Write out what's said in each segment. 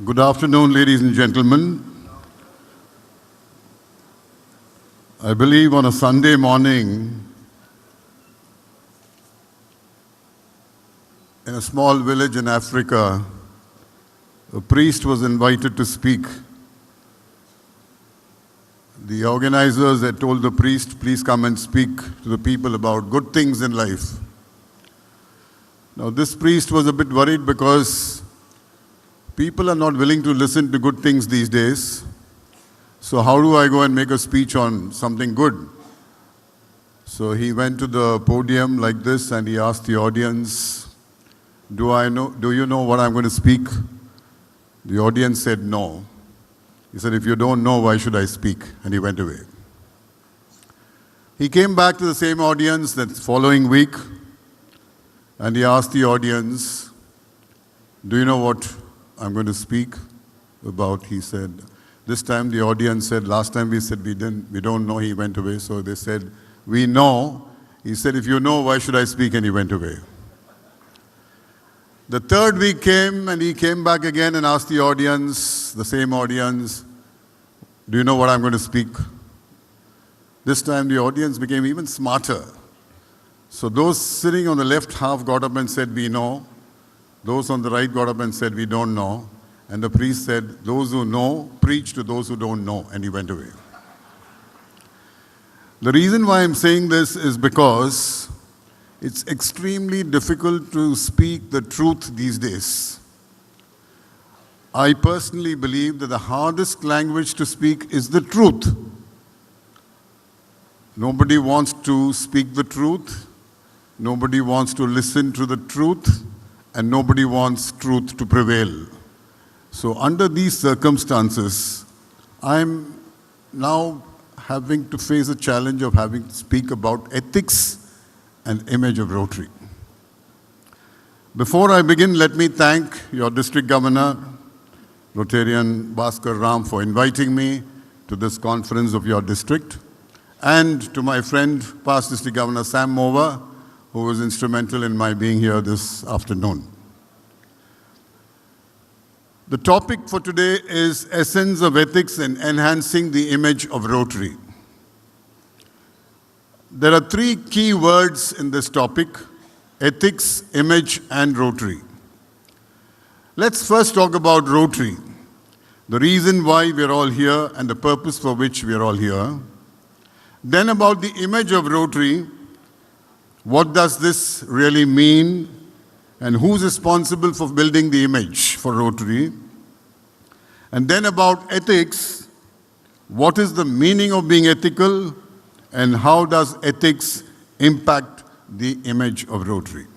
Good afternoon, ladies and gentlemen. I believe on a Sunday morning, in a small village in Africa, a priest was invited to speak. The organizers had told the priest, please come and speak to the people about good things in life. Now, this priest was a bit worried because people are not willing to listen to good things these days. So how do I go and make a speech on something good? So he went to the podium like this and he asked the audience, do you know what I'm going to speak? The audience said no. He said, if you don't know, why should I speak? And he went away. He came back to the same audience that following week and he asked the audience, do you know what I'm going to speak about? He said, this time the audience said, last time we said we don't know, he went away. So they said, we know. He said, if you know, why should I speak? And he went away. The third week came and he came back again and asked the audience, the same audience, do you know what I'm going to speak? This time the audience became even smarter. So those sitting on the left half got up and said, we know. Those on the right got up and said, we don't know. And the priest said, those who know, preach to those who don't know. And he went away. The reason why I'm saying this is because it's extremely difficult to speak the truth these days. I personally believe that the hardest language to speak is the truth. Nobody wants to speak the truth. Nobody wants to listen to the truth. And nobody wants truth to prevail. So under these circumstances, I'm now having to face a challenge of having to speak about ethics and image of Rotary. Before I begin, let me thank your district governor, Rotarian Bhaskar Ram, for inviting me to this conference of your district, and to my friend, past district governor Sam Mova, who was instrumental in my being here this afternoon. The topic for today is Essence of Ethics in Enhancing the Image of Rotary. There are three key words in this topic: ethics, image, and Rotary. Let's first talk about Rotary, the reason why we're all here and the purpose for which we're all here. Then about the image of Rotary. What does this really mean? And who's responsible for building the image for Rotary? And then about ethics. What is the meaning of being ethical? And how does ethics impact the image of Rotary?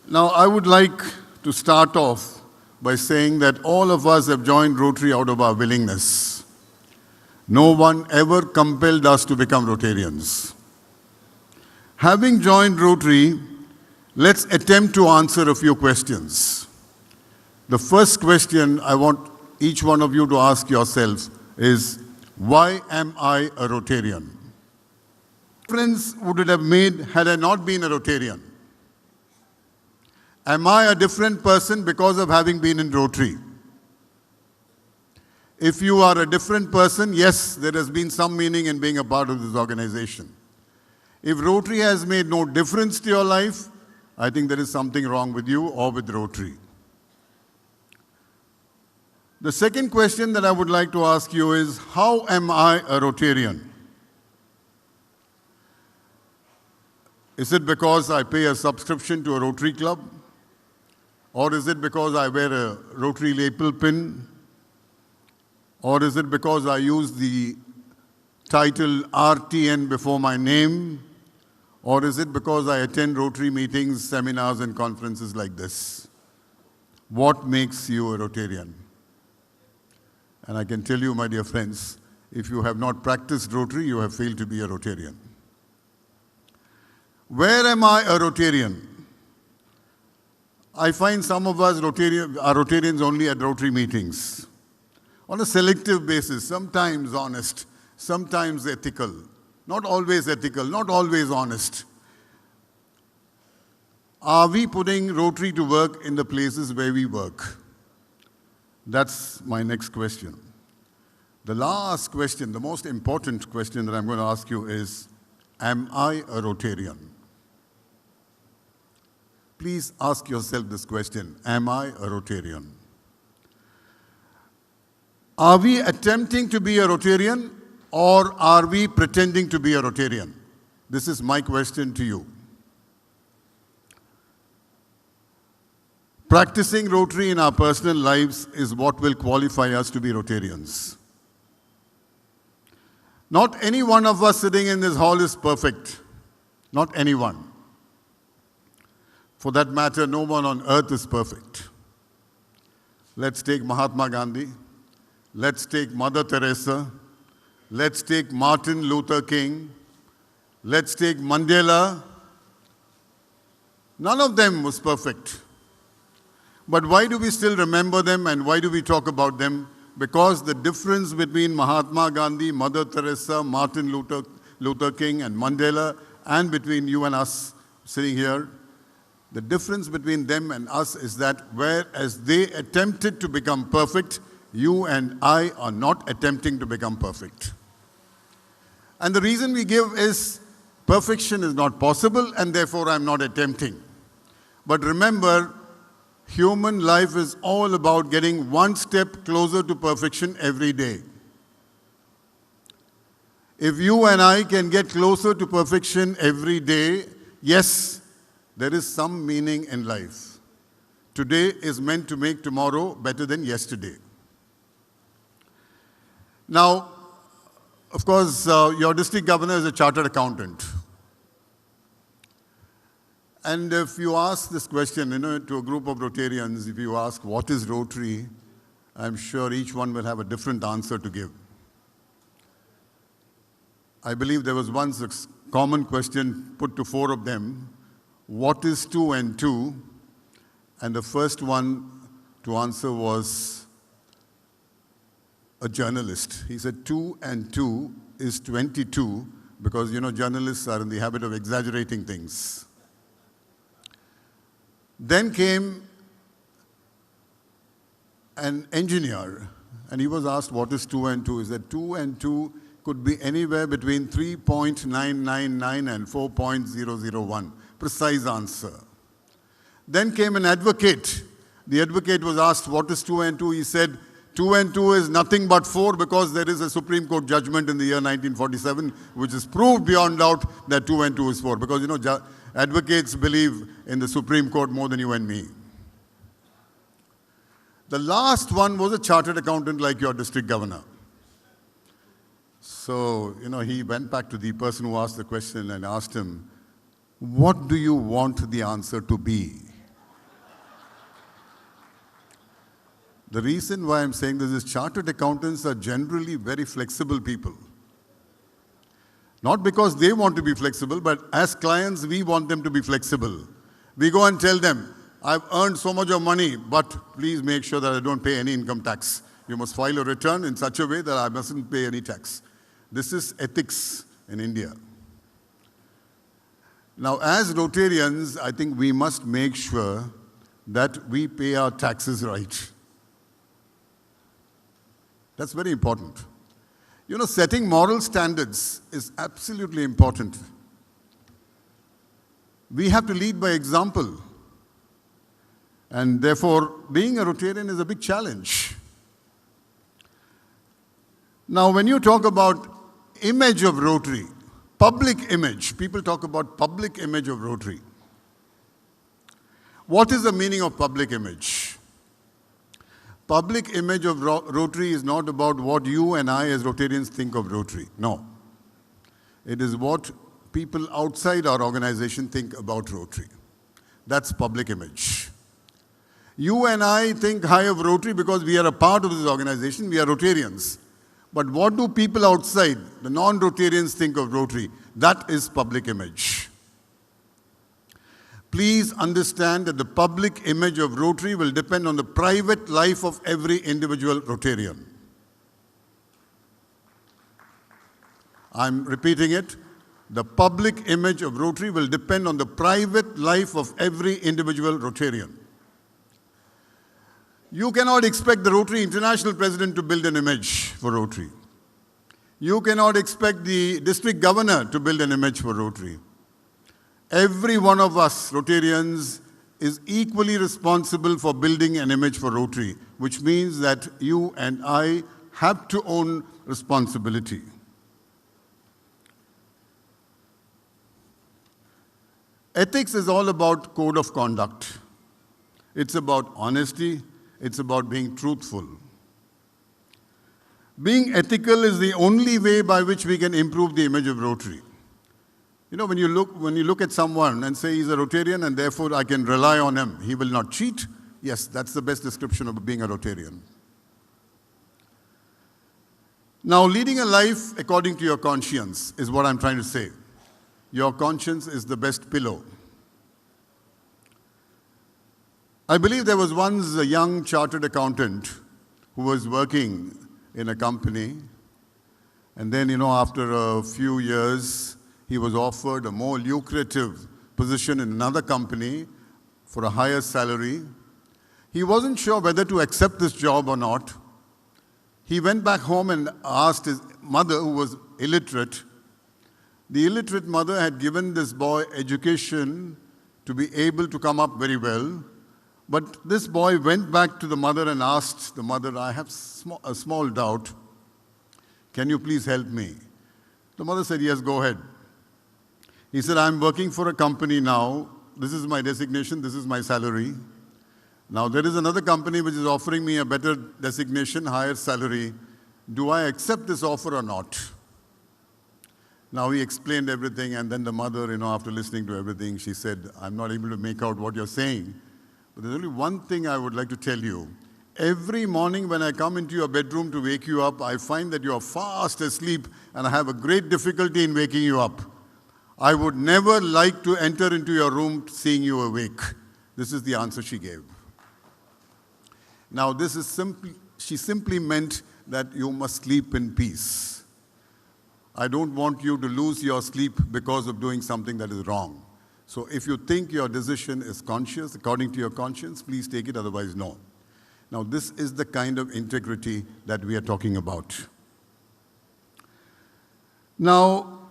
Now, I would like to start off by saying that all of us have joined Rotary out of our willingness. No one ever compelled us to become Rotarians. Having joined Rotary, let's attempt to answer a few questions. The first question I want each one of you to ask yourself is, why am I a Rotarian? What difference would it have made had I not been a Rotarian? Am I a different person because of having been in Rotary? If you are a different person, yes, there has been some meaning in being a part of this organization. If Rotary has made no difference to your life, I think there is something wrong with you or with Rotary. The second question that I would like to ask you is, how am I a Rotarian? Is it because I pay a subscription to a Rotary club? Or is it because I wear a Rotary lapel pin? Or is it because I use the title RTN before my name? Or is it because I attend Rotary meetings, seminars, and conferences like this? What makes you a Rotarian? And I can tell you, my dear friends, if you have not practiced Rotary, you have failed to be a Rotarian. Where am I a Rotarian? I find some of us are Rotarians only at Rotary meetings. On a selective basis, sometimes honest, sometimes ethical, not always honest. Are we putting Rotary to work in the places where we work? That's my next question. The last question, the most important question that I'm going to ask you is, am I a Rotarian? Please ask yourself this question, am I a Rotarian? Are we attempting to be a Rotarian or are we pretending to be a Rotarian? This is my question to you. Practicing Rotary in our personal lives is what will qualify us to be Rotarians. Not any one of us sitting in this hall is perfect. Not anyone. For that matter, no one on earth is perfect. Let's take Mahatma Gandhi. Let's take Mother Teresa. Let's take Martin Luther King. Let's take Mandela. None of them was perfect. But why do we still remember them and why do we talk about them? Because the difference between Mahatma Gandhi, Mother Teresa, Martin Luther King and Mandela, and between you and us sitting here, the difference between them and us is that whereas they attempted to become perfect, you and I are not attempting to become perfect. And the reason we give is perfection is not possible and therefore I'm not attempting. But remember, human life is all about getting one step closer to perfection every day. If you and I can get closer to perfection every day, yes, there is some meaning in life. Today is meant to make tomorrow better than yesterday. Now, of course, your district governor is a chartered accountant. And if you ask this question, to a group of Rotarians, if you ask what is Rotary, I'm sure each one will have a different answer to give. I believe there was once a common question put to 4 of them, what is 2 and 2? And the first one to answer was a journalist. He said 2 and 2 is 22 because, journalists are in the habit of exaggerating things. Then came an engineer, and he was asked, what is 2 and 2? He said, 2 and 2 could be anywhere between 3.999 and 4.001. Precise answer. Then came an advocate. The advocate was asked, what is 2 and 2? He said, 2 and 2 is nothing but 4 because there is a Supreme Court judgment in the year 1947 which is proved beyond doubt that 2 and 2 is 4. Because, advocates believe in the Supreme Court more than you and me. The last one was a chartered accountant like your district governor. So, he went back to the person who asked the question and asked him, what do you want the answer to be? The reason why I'm saying this is chartered accountants are generally very flexible people. Not because they want to be flexible, but as clients, we want them to be flexible. We go and tell them, I've earned so much of money, but please make sure that I don't pay any income tax. You must file a return in such a way that I mustn't pay any tax. This is ethics in India. Now, as Rotarians, I think we must make sure that we pay our taxes right. That's very important. Setting moral standards is absolutely important. We have to lead by example. And therefore, being a Rotarian is a big challenge. Now, when you talk about image of Rotary, public image, people talk about public image of Rotary. What is the meaning of public image? Public image of Rotary is not about what you and I as Rotarians think of Rotary. No. It is what people outside our organization think about Rotary. That's public image. You and I think high of Rotary because we are a part of this organization. We are Rotarians. But what do people outside, the non-Rotarians, think of Rotary? That is public image. Please understand that the public image of Rotary will depend on the private life of every individual Rotarian. I'm repeating it. The public image of Rotary will depend on the private life of every individual Rotarian. You cannot expect the Rotary International President to build an image for Rotary. You cannot expect the district governor to build an image for Rotary. Every one of us, Rotarians, is equally responsible for building an image for Rotary, which means that you and I have to own responsibility. Ethics is all about code of conduct. It's about honesty. It's about being truthful. Being ethical is the only way by which we can improve the image of Rotary. You know, when you look at someone and say he's a Rotarian and therefore I can rely on him, he will not cheat. Yes, that's the best description of being a Rotarian. Now, leading a life according to your conscience is what I'm trying to say. Your conscience is the best pillow. I believe there was once a young chartered accountant who was working in a company, and then, after a few years, he was offered a more lucrative position in another company for a higher salary. He wasn't sure whether to accept this job or not. He went back home and asked his mother, who was illiterate. The illiterate mother had given this boy education to be able to come up very well. But this boy went back to the mother and asked the mother, I have a small doubt. Can you please help me? The mother said, yes, go ahead. He said, I'm working for a company now. This is my designation. This is my salary. Now, there is another company which is offering me a better designation, higher salary. Do I accept this offer or not? Now, he explained everything, and then the mother, after listening to everything, she said, I'm not able to make out what you're saying. But there's only one thing I would like to tell you. Every morning when I come into your bedroom to wake you up, I find that you are fast asleep and I have a great difficulty in waking you up. I would never like to enter into your room seeing you awake. This is the answer she gave. Now, she simply meant that you must sleep in peace. I don't want you to lose your sleep because of doing something that is wrong. So if you think your decision is conscious, according to your conscience, please take it, otherwise no. Now, this is the kind of integrity that we are talking about. Now,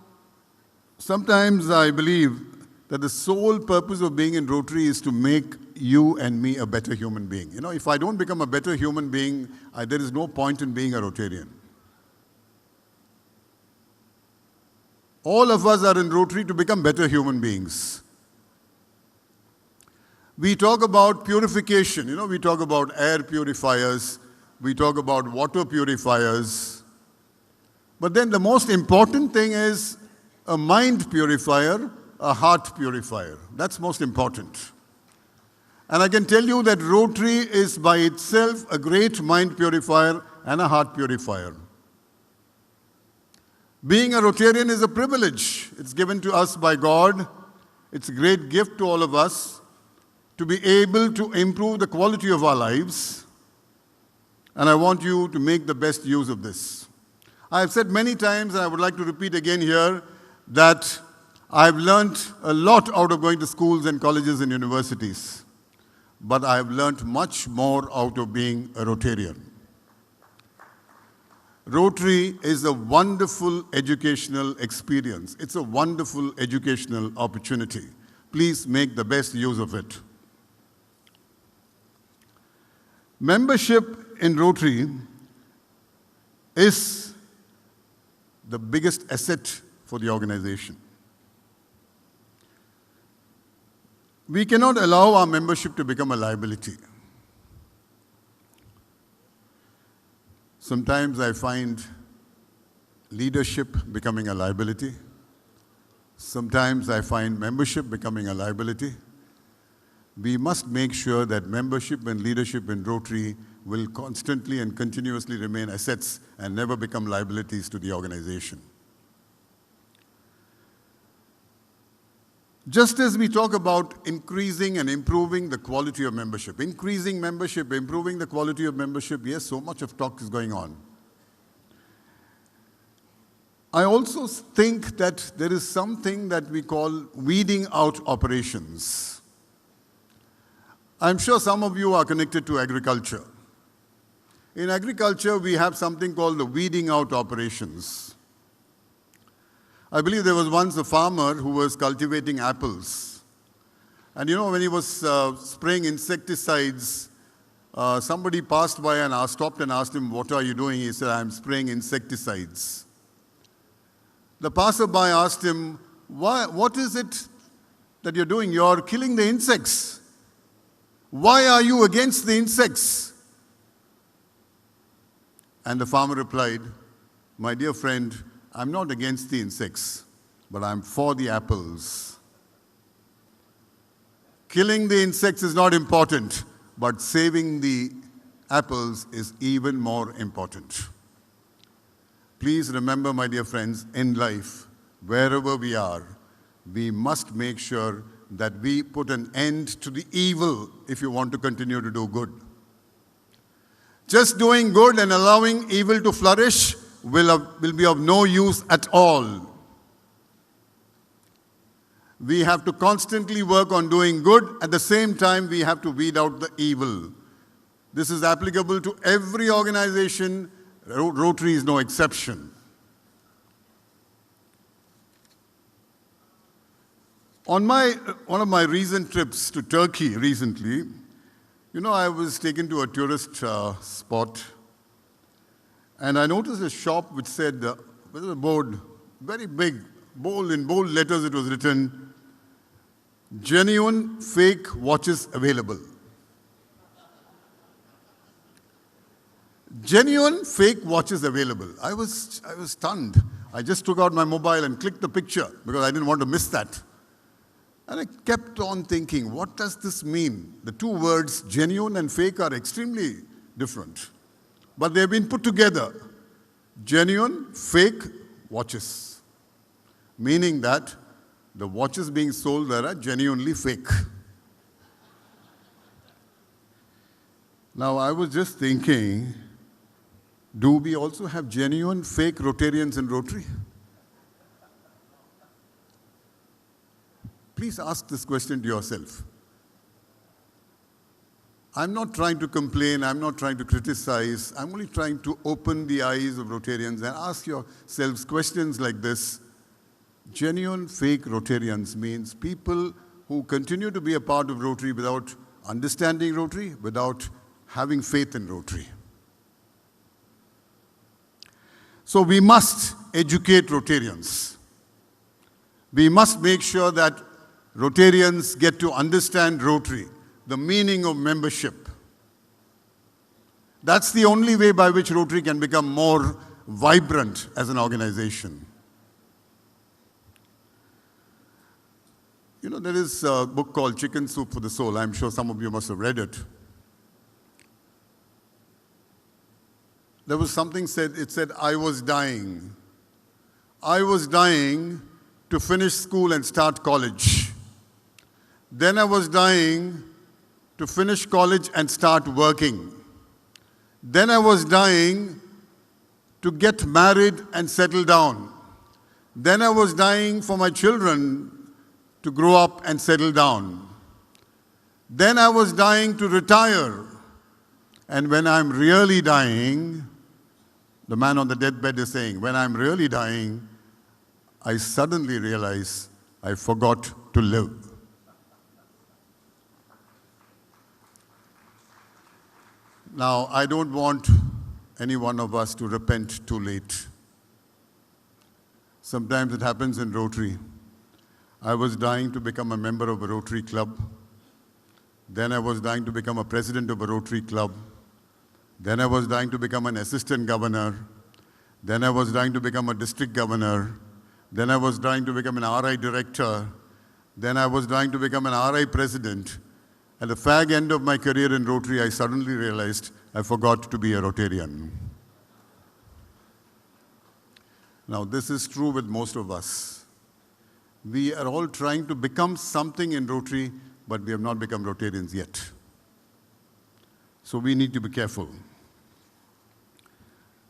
sometimes I believe that the sole purpose of being in Rotary is to make you and me a better human being. If I don't become a better human being, there is no point in being a Rotarian. All of us are in Rotary to become better human beings. We talk about purification, we talk about air purifiers, we talk about water purifiers. But then the most important thing is a mind purifier, a heart purifier. That's most important. And I can tell you that Rotary is by itself a great mind purifier and a heart purifier. Being a Rotarian is a privilege. It's given to us by God. It's a great gift to all of us to be able to improve the quality of our lives. And I want you to make the best use of this. I have said many times, and I would like to repeat again here, that I've learned a lot out of going to schools and colleges and universities. But I have learned much more out of being a Rotarian. Rotary is a wonderful educational experience. It's a wonderful educational opportunity. Please make the best use of it. Membership in Rotary is the biggest asset for the organization. We cannot allow our membership to become a liability. Sometimes I find leadership becoming a liability. Sometimes I find membership becoming a liability. We must make sure that membership and leadership in Rotary will constantly and continuously remain assets and never become liabilities to the organization. Just as we talk about increasing and improving the quality of membership, increasing membership, improving the quality of membership, yes, so much of talk is going on. I also think that there is something that we call weeding out operations. I'm sure some of you are connected to agriculture. In agriculture, we have something called the weeding out operations. I believe there was once a farmer who was cultivating apples. And you know, when he was spraying insecticides, somebody passed by and stopped and asked him, "What are you doing?" He said, "I'm spraying insecticides." The passerby asked him, "What is it that you're doing? You're killing the insects. Why are you against the insects?" And the farmer replied, "My dear friend, I'm not against the insects, but I'm for the apples. Killing the insects is not important, but saving the apples is even more important." Please remember, my dear friends, in life, wherever we are, we must make sure that we put an end to the evil if you want to continue to do good. Just doing good and allowing evil to flourish will be of no use at all. We have to constantly work on doing good. At the same time, we have to weed out the evil. This is applicable to every organization. Rotary is no exception. On one of my recent trips to Turkey recently, you know, I was taken to a tourist spot, and I noticed a shop which said, with a board, very big, in bold letters it was written, "Genuine fake watches available." Genuine fake watches available. I was stunned. I just took out my mobile and clicked the picture because I didn't want to miss that. And I kept on thinking, what does this mean? The two words, genuine and fake, are extremely different. But they've been put together. Genuine, fake watches. Meaning that the watches being sold there are genuinely fake. Now, I was just thinking, do we also have genuine fake Rotarians in Rotary? Please ask this question to yourself. I'm not trying to complain, I'm not trying to criticize, I'm only trying to open the eyes of Rotarians and ask yourselves questions like this. Genuine fake Rotarians means people who continue to be a part of Rotary without understanding Rotary, without having faith in Rotary. So we must educate Rotarians. We must make sure that Rotarians get to understand Rotary, the meaning of membership. That's the only way by which Rotary can become more vibrant as an organization. You know, there is a book called Chicken Soup for the Soul. I'm sure some of you must have read it. There was something said, it said, I was dying. I was dying to finish school and start college. Then I was dying to finish college and start working. Then I was dying to get married and settle down. Then I was dying for my children to grow up and settle down. Then I was dying to retire. And when I'm really dying, the man on the deathbed is saying, when I'm really dying, I suddenly realize I forgot to live. Now, I don't want any one of us to repent too late. Sometimes it happens in Rotary. I was dying to become a member of a Rotary club. Then I was dying to become a president of a Rotary club. Then I was dying to become an assistant governor. Then I was dying to become a district governor. Then I was dying to become an RI director. Then I was dying to become an RI president. At the fag end of my career in Rotary, I suddenly realized I forgot to be a Rotarian. Now, this is true with most of us. We are all trying to become something in Rotary, but we have not become Rotarians yet. So we need to be careful.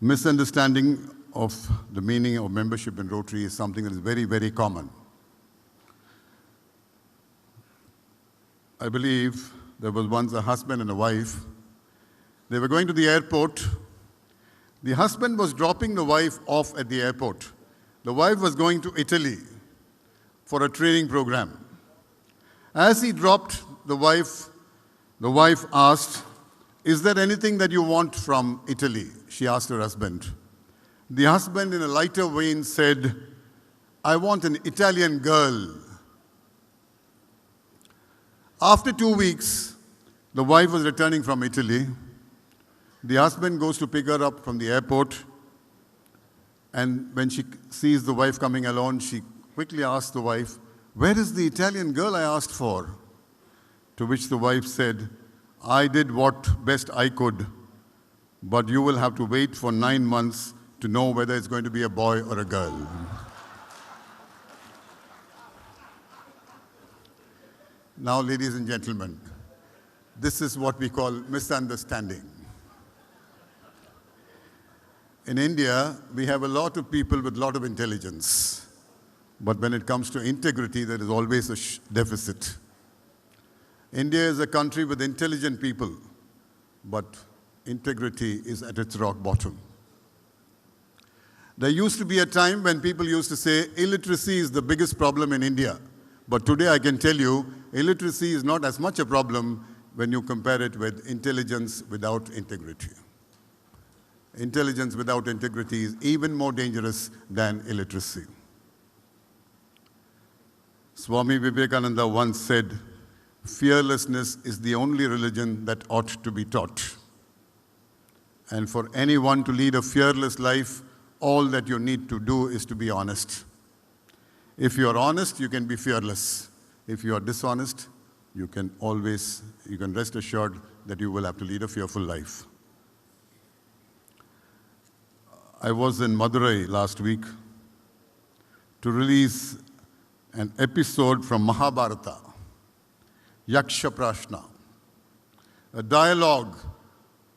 Misunderstanding of the meaning of membership in Rotary is something that is very, very common. I believe there was once a husband and a wife. They were going to the airport. The husband was dropping the wife off at the airport. The wife was going to Italy for a training program. As he dropped the wife asked, "Is there anything that you want from Italy?" She asked her husband. The husband, in a lighter vein, said, "I want an Italian girl." After 2 weeks, the wife was returning from Italy. The husband goes to pick her up from the airport, and when she sees the wife coming alone, she quickly asks the wife, "Where is the Italian girl I asked for?" To which the wife said, "I did what best I could, but you will have to wait for 9 months to know whether it's going to be a boy or a girl." Now, ladies and gentlemen, this is what we call misunderstanding. In India, we have a lot of people with a lot of intelligence. But when it comes to integrity, there is always a deficit. India is a country with intelligent people, but integrity is at its rock bottom. There used to be a time when people used to say illiteracy is the biggest problem in India. But today I can tell you, illiteracy is not as much a problem when you compare it with intelligence without integrity. Intelligence without integrity is even more dangerous than illiteracy. Swami Vivekananda once said, "Fearlessness is the only religion that ought to be taught." And for anyone to lead a fearless life, all that you need to do is to be honest. If you are honest, you can be fearless. If you are dishonest, you can rest assured that you will have to lead a fearful life. I was in Madurai last week to release an episode from Mahabharata, Yaksha Prashna, a dialogue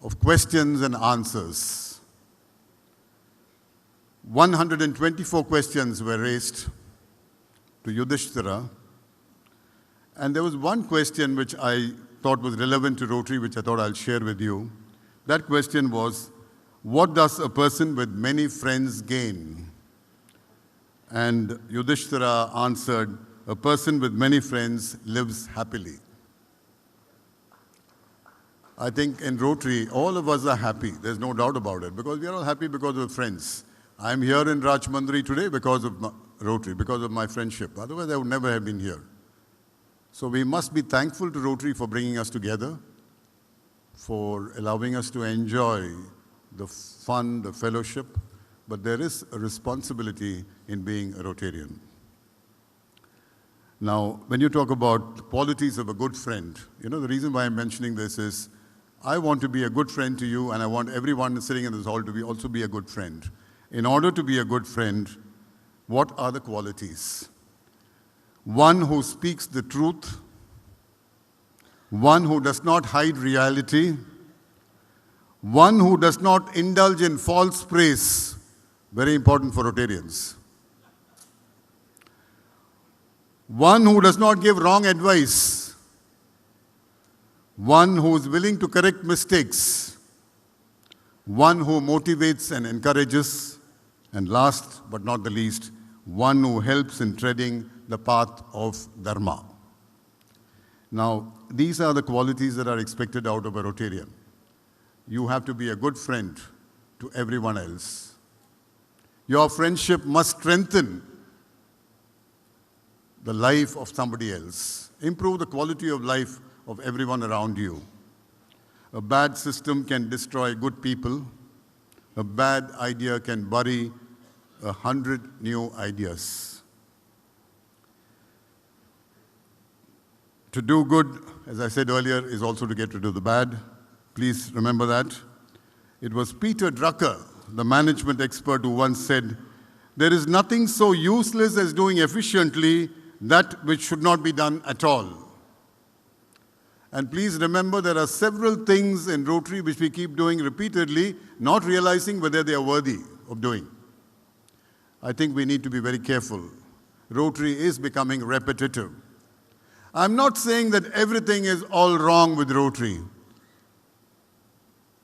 of questions and answers. 124 questions were raised to Yudhishthira, and there was one question which I thought was relevant to Rotary, which I thought I'll share with you. That question was, what does a person with many friends gain? And Yudhishthira answered, a person with many friends lives happily. I think in Rotary, all of us are happy. There's no doubt about it, because we are all happy because of friends. I'm here in Rajahmundry today because of Rotary, because of my friendship. Otherwise, I would never have been here. So we must be thankful to Rotary for bringing us together, for allowing us to enjoy the fun, the fellowship, but there is a responsibility in being a Rotarian. Now, when you talk about qualities of a good friend, the reason why I'm mentioning this is I want to be a good friend to you, and I want everyone sitting in this hall to also be a good friend. In order to be a good friend, what are the qualities? One who speaks the truth, one who does not hide reality, one who does not indulge in false praise, very important for Rotarians. One who does not give wrong advice, one who is willing to correct mistakes, one who motivates and encourages, and last but not the least, one who helps in treading the path of Dharma. Now, these are the qualities that are expected out of a Rotarian. You have to be a good friend to everyone else. Your friendship must strengthen the life of somebody else, improve the quality of life of everyone around you. A bad system can destroy good people. A bad idea can bury 100 new ideas. To do good, as I said earlier, is also to get rid of the bad. Please remember that. It was Peter Drucker, the management expert, who once said, "There is nothing so useless as doing efficiently that which should not be done at all." And please remember, there are several things in Rotary which we keep doing repeatedly, not realizing whether they are worthy of doing. I think we need to be very careful. Rotary is becoming repetitive. I'm not saying that everything is all wrong with Rotary,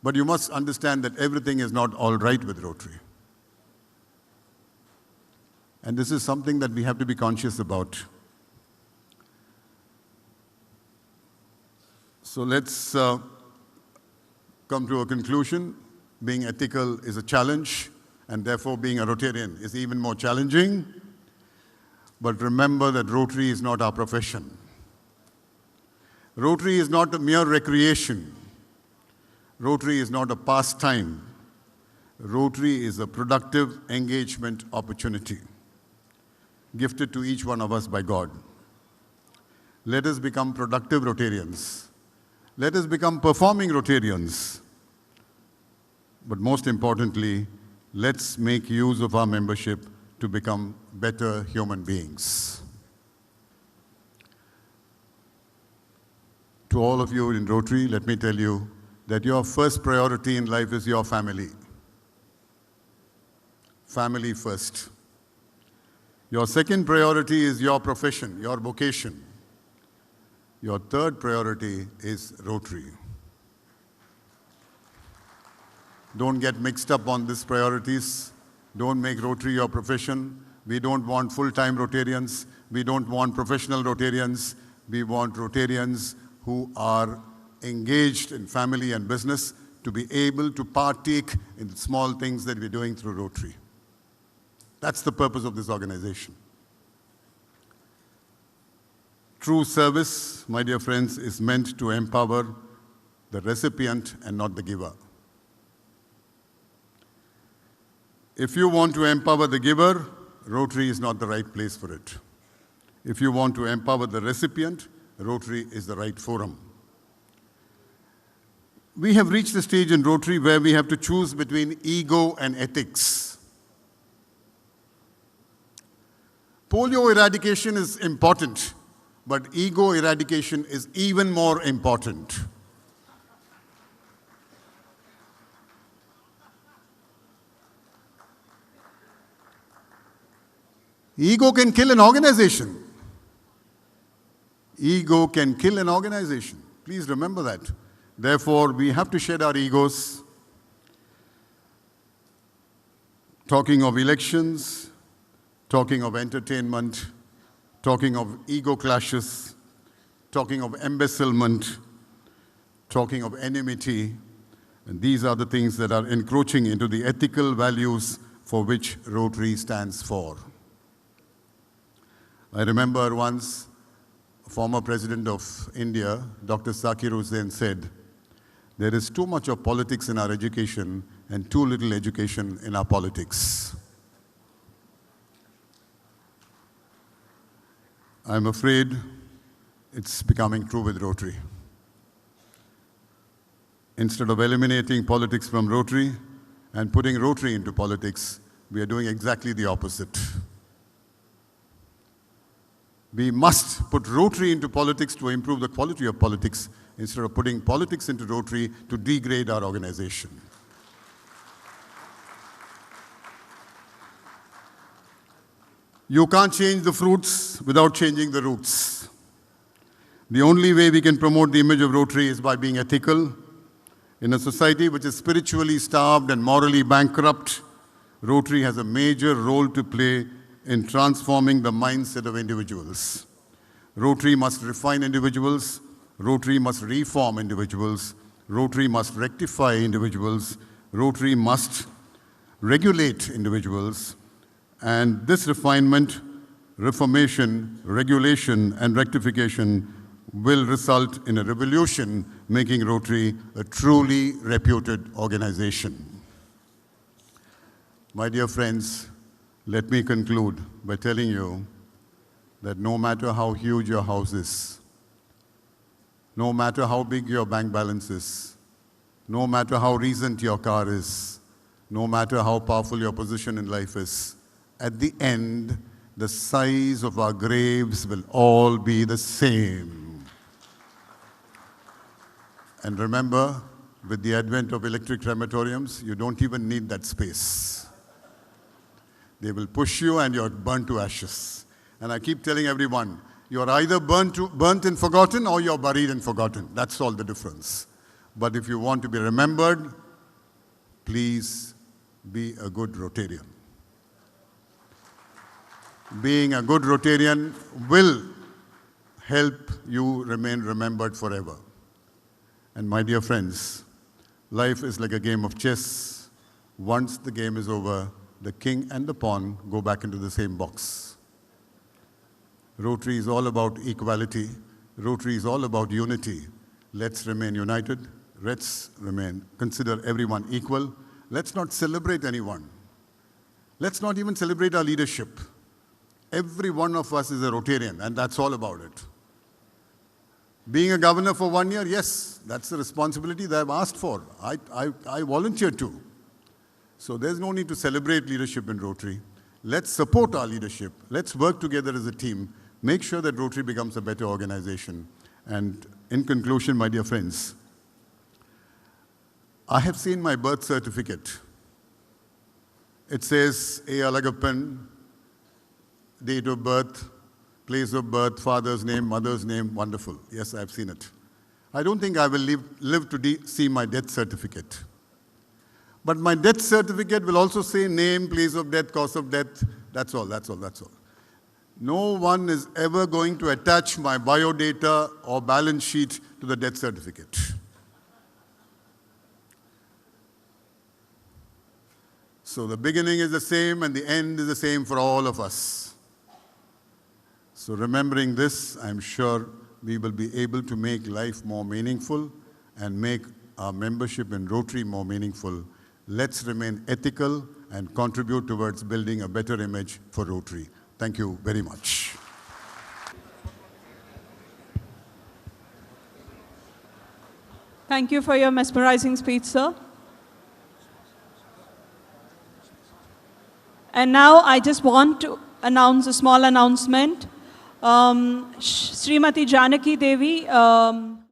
but you must understand that everything is not all right with Rotary. And this is something that we have to be conscious about. So let's come to a conclusion. Being ethical is a challenge, and therefore being a Rotarian is even more challenging. But remember that Rotary is not our profession. Rotary is not a mere recreation. Rotary is not a pastime. Rotary is a productive engagement opportunity gifted to each one of us by God. Let us become productive Rotarians. Let us become performing Rotarians. But most importantly, let's make use of our membership to become better human beings. To all of you in Rotary, let me tell you that your first priority in life is your family. Family first. Your second priority is your profession, your vocation. Your third priority is Rotary. Don't get mixed up on these priorities. Don't make Rotary your profession. We don't want full-time Rotarians. We don't want professional Rotarians. We want Rotarians who are engaged in family and business to be able to partake in the small things that we're doing through Rotary. That's the purpose of this organization. True service, my dear friends, is meant to empower the recipient and not the giver. If you want to empower the giver, Rotary is not the right place for it. If you want to empower the recipient, Rotary is the right forum. We have reached the stage in Rotary where we have to choose between ego and ethics. Polio eradication is important, but ego eradication is even more important. Ego can kill an organization. Ego can kill an organization. Please remember that. Therefore, we have to shed our egos. Talking of elections, talking of entertainment, talking of ego clashes, talking of embezzlement, talking of enmity, and these are the things that are encroaching into the ethical values for which Rotary stands for. I remember once a former president of India, Dr. Zakir Hussain, said, "There is too much of politics in our education and too little education in our politics." I'm afraid it's becoming true with Rotary. Instead of eliminating politics from Rotary and putting Rotary into politics, we are doing exactly the opposite. We must put Rotary into politics to improve the quality of politics instead of putting politics into Rotary to degrade our organization. You can't change the fruits without changing the roots. The only way we can promote the image of Rotary is by being ethical. In a society which is spiritually starved and morally bankrupt, Rotary has a major role to play in transforming the mindset of individuals. Rotary must refine individuals. Rotary must reform individuals. Rotary must rectify individuals. Rotary must regulate individuals. And this refinement, reformation, regulation, and rectification will result in a revolution, making Rotary a truly reputed organization. My dear friends, let me conclude by telling you that no matter how huge your house is, no matter how big your bank balance is, no matter how recent your car is, no matter how powerful your position in life is, at the end, the size of our graves will all be the same. And remember, with the advent of electric crematoriums, you don't even need that space. They will push you and you're burnt to ashes. And I keep telling everyone, you're either burnt and forgotten or you're buried and forgotten. That's all the difference. But if you want to be remembered, please be a good Rotarian. Being a good Rotarian will help you remain remembered forever. And my dear friends, life is like a game of chess. Once the game is over, the king and the pawn go back into the same box. Rotary is all about equality. Rotary is all about unity. Let's remain united. Let's consider everyone equal. Let's not celebrate anyone. Let's not even celebrate our leadership. Every one of us is a Rotarian, and that's all about it. Being a governor for 1 year, yes, that's the responsibility that I've asked for. I volunteered to. So there's no need to celebrate leadership in Rotary. Let's support our leadership. Let's work together as a team. Make sure that Rotary becomes a better organization. And in conclusion, my dear friends, I have seen my birth certificate. It says A. Alagappan, date of birth, place of birth, father's name, mother's name, wonderful. Yes, I've seen it. I don't think I will live to see my death certificate. But my death certificate will also say name, place of death, cause of death. That's all, that's all, that's all. No one is ever going to attach my biodata or balance sheet to the death certificate. So the beginning is the same and the end is the same for all of us. So remembering this, I'm sure we will be able to make life more meaningful and make our membership in Rotary more meaningful. Let's remain ethical and contribute towards building a better image for Rotary. Thank you very much. Thank you for your mesmerizing speech, sir. And now I just want to announce a small announcement. Srimati Janaki Devi